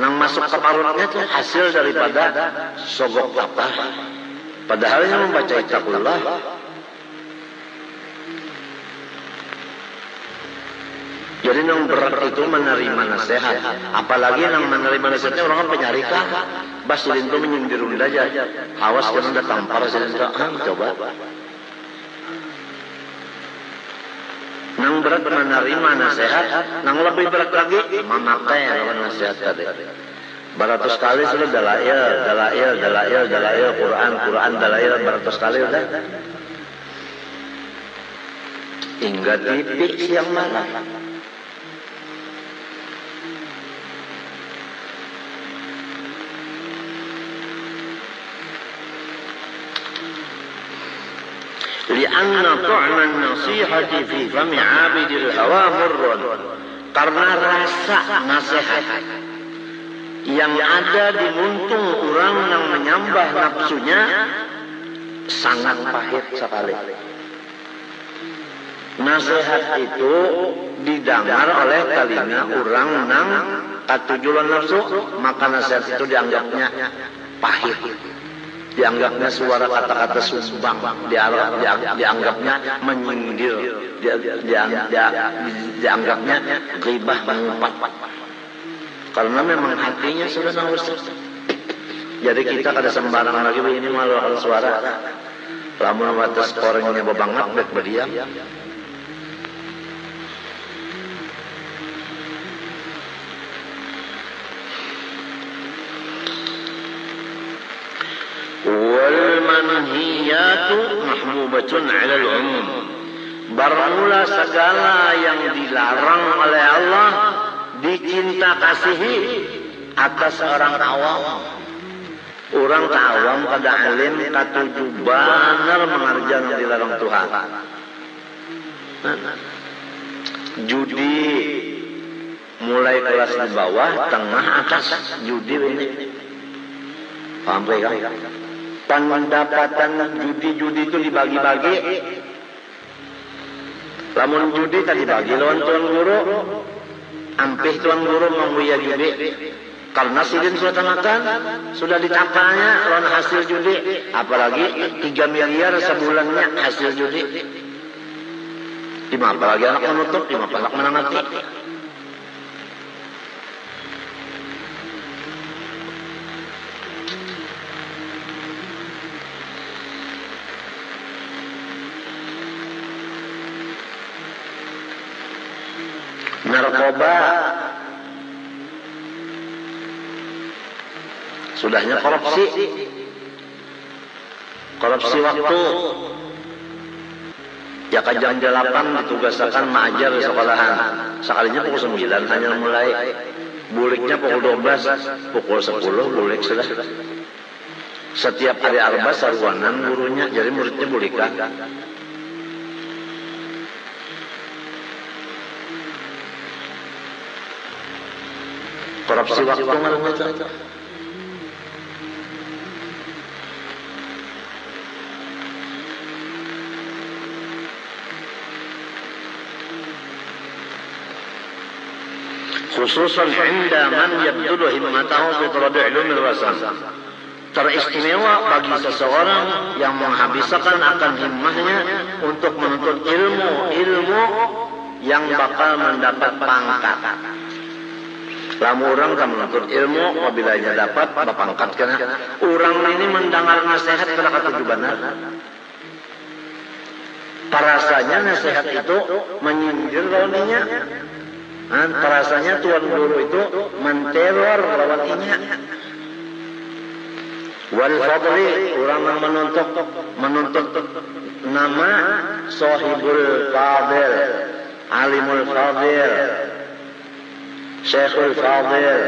Nang masuk ke parutnya itu hasil daripada sogok lapar. Padahal yang membaca ittaqullah. Jadi nang berat itu menerima nasihat, apalagi nang menerima nasihatnya orang kan penyarika. Bas silin tuh menyindirun aja. Awas jangan udah tampar silin tuh. Coba. Nang berat menerima nasihat, nang lebih berat lagi memakai lawan nasihat tadi. Baratus kali sudah dalail, Quran, dalail baratus kali udah. Hingga titik siang malam. Lianna tu'man nasihati fi fami 'abidil hawa murrun. Karena rasa nasihat yang ada di muntung orang yang menyembah nafsunya sangat pahit sekali. Nasihat itu didengar oleh telinga orang nang katujuan nafsu, maka nasihat itu dianggapnya pahit. Dianggapnya suara kata-kata sumbang, dianggapnya menyindir, dianggapnya ghibah mengumpat. Karena memang hatinya sudah naus. Jadi kita kada sembarangan lagi ini malu suara. Lamun wates korengnya bebangat bek berdiam. Wal manhiyatu mahmubatun 'ala al-'umum. Bermula segala yang dilarang oleh Allah dicinta kasihi atas orang awam. Orang awam kada alim katuju benar mengerjakan yang dilarang Tuhan. Judi mulai kelas di bawah, tengah, atas judi ini. Paham kan? Pendapatan judi itu dibagi-bagi. Lamun judi tadi bagi lawan tuan guru. Ampih tuan guru membuya judi. Karena sidin sudah makan, sudah dicapanya lawan hasil judi. Apalagi 3 miliar sebulannya hasil judi. Apalagi anak menutup, anak menangati. Narkoba, sudahnya korupsi waktu. Ya ke jam 8 ditugaskan mengajar di sekolahan. Sekalinya pukul 9 hanya mulai. Buliknya pukul 12, pukul 10 bulik sudah. Setiap hari arba sarwanan gurunya, jadi muridnya bulikan. Korupsi waktu ngaruhnya itu. Khususan inda man yabdulu himmatahu fi talabi ilmil wasan. Teristimewa bagi seseorang yang menghabiskan akan himmahnya untuk menuntut ilmu yang bakal mendapat pangkat. Lamu orang kan menuntut ilmu, apabila dapat berpangkat kena. Orang ini mendengar nasihat pada kata benar. Parasanya nasihat itu menyindir lawannya. Parasanya tuan guru itu menteror lawannya. Wal fadli, orang yang menuntut nama sahibul fadil, alimul fadil, Syekhul Fadil.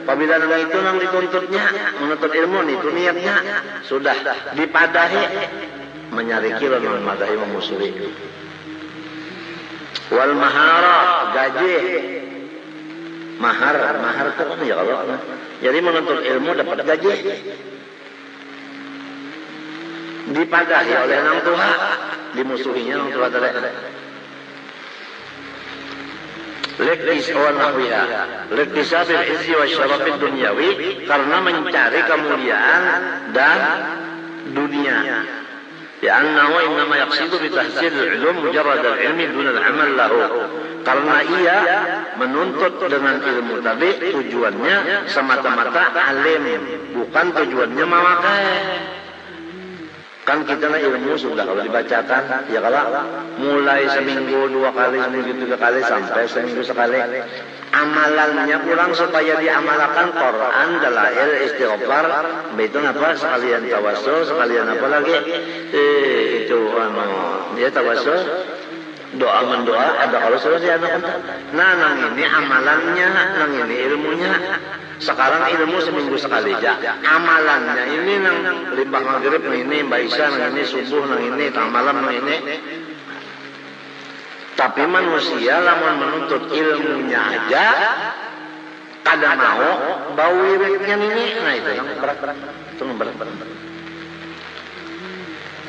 Apabila nama itu nang dituntutnya, menuntut ilmu itu niatnya sudah dipadahi menyariki lawan madahi memusuhi. Wal mahara, gaji. Mahar itu kan ya Allah. Jadi menuntut ilmu dapat gaji. dipadahi oleh nang tuha, dimusuhinya nang tuha tadi. Lektis wa nahwiha, lektisabil izzi wa syarafid dunyawi, karena mencari kemuliaan dan dunia. Li'annahu innama yaqsidu bi tahsilil ulum mujarrad al-ilmi dun al-amal lahu. Karena ia menuntut dengan ilmu tadi tujuannya semata-mata alim, bukan tujuannya memakai. Kan kita ilmu sudah kalau dibacakan, ya kalau mulai seminggu 2 kali, seminggu 3 kali, sampai seminggu sekali. Amalannya pulang supaya diamalkan Quran, dalail, istighfar, itu apa? Sekalian tawassul, sekalian apa lagi? Dia tawassul, doa mendoa, ada kalau sudah diamalkan. Nah, nang ini amalannya, nang ini ilmunya. Sekarang ilmu seminggu sekali aja. Amalannya ini nang limbah maghrib, nang ini Mbak Isya, nang ini subuh, nang ini tang malam, nang ini. Tapi manusia lamun menuntut ilmunya aja, kada mau bau wiridnya ini. Nah itu yang berat-berat. Itu berat-berat.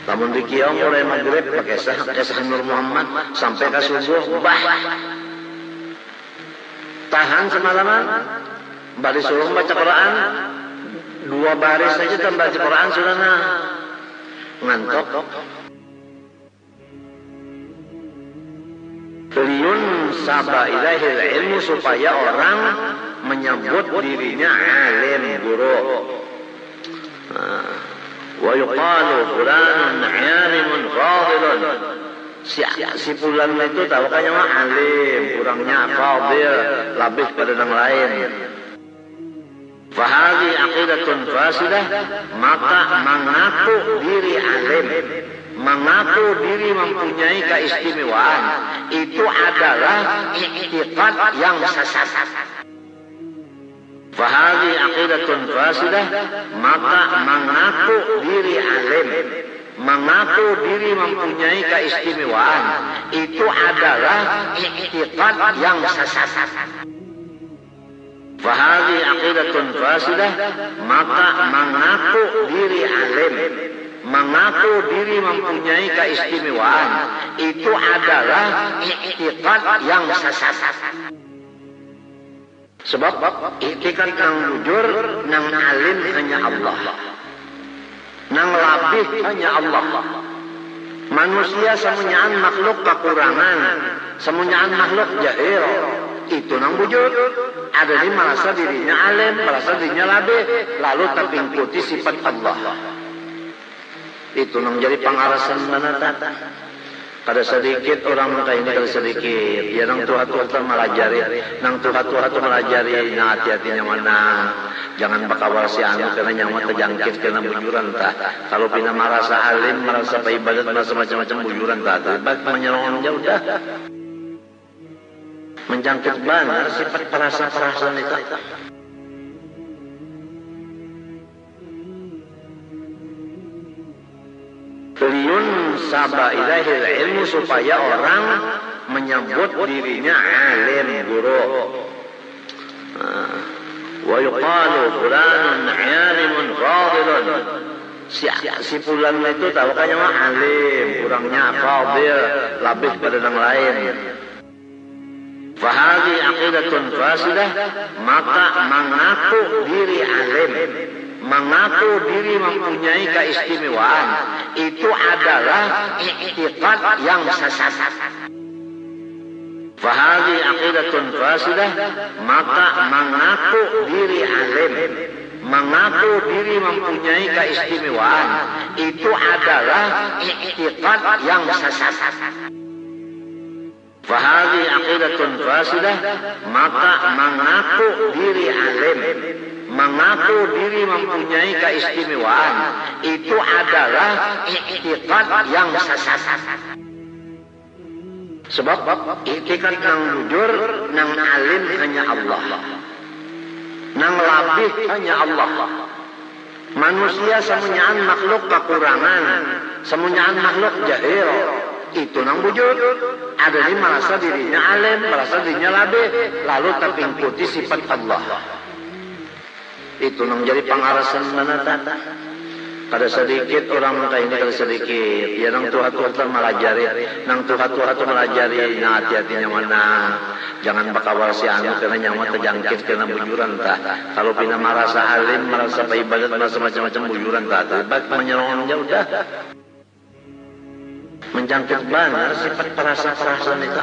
Lamun dikiau mulai maghrib pakai kisah Nur Muhammad sampai ke subuh, bah. Tahan semalaman. Bari suruh baca Quran 2 baris saja dan baca Quran sudah ngantuk. Liyun saba ilahil ilmu, supaya orang menyebut dirinya alim, guru. Wa yuqalu fulanun alimun fadilun. Si fulan itu tahu kayaknya alim, kurangnya fadil, lebih pada yang lain. Fahadi aqidatun fasidah, maka mengaku diri alim, mengaku diri mempunyai keistimewaan, itu adalah i'tiqad yang sesat. Fahadi aqidatun fasidah, maka mengaku diri alim, mengaku diri mempunyai keistimewaan, itu adalah i'tiqad yang sesat. Fahadi aqidatun fasidah, maka mengaku diri alim, mengaku diri mempunyai keistimewaan, itu adalah i'tiqad yang sesat. Sebab i'tiqad yang jujur, nang alim hanya Allah, nang labih hanya Allah. Manusia semuanyaan makhluk kekurangan, semuanyaan makhluk jahil. Itu nang wujud. Ada di merasa dirinya alim, merasa dirinya labih, lalu terpingkuti sifat Allah. Itu nang jadi pengarasan manata. Kada sedikit orang minta ini, kada sedikit. Ya nang Tuhan melajari, nang Tuhan melajari, nah hati-hatinya mana. Jangan bakawal si anu karena nyawa terjangkit karena bujuran tak. Kalau pina merasa alim, merasa ibadat, merasa macam-macam bujuran tak. Baik menyerong jauh dah. Menjangkit benar sifat perasaan itu. Liyun saba ilahil ilmu, supaya orang menyebut dirinya alim, guru. Wa yuqalu fulanun alimun fadilun. Si fulan itu tahu kayaknya alim, kurangnya fadil, lebih pada yang lain. Fahadi aqidatun fasidah, maka mengaku diri alim, mengaku diri mempunyai keistimewaan, itu adalah i'tiqad yang sesat. Fahadi aqidatun fasidah, maka mengaku diri alim, mengaku diri mempunyai keistimewaan, itu adalah i'tiqad yang sesat. Fahadi aqidatun fasidah, maka mengaku diri alim, mengaku diri mempunyai keistimewaan, itu adalah i'tiqad yang sesat. Sebab i'tiqad yang jujur, nang alim hanya Allah, nang labih hanya Allah. Manusia semuanyaan makhluk kekurangan, semuanyaan makhluk jahil. Itu nang wujud. Ada di merasa dirinya alim, merasa dirinya labih, lalu terpingkuti sifat Allah. Itu nang jadi pengarasan manata. Kada sedikit orang kayak ini, kada sedikit. Ya nang Tuhan tu melajari, nang Tuhan tu melajari, nang hati-hatinya mana. Jangan bakawal si anu karena nyawa terjangkit karena bujuran tak. Kalau pina merasa alim, merasa ibadat, merasa macam-macam bujuran tak. Bak menyerongnya udah. Menjangkit banget sifat perasaan itu.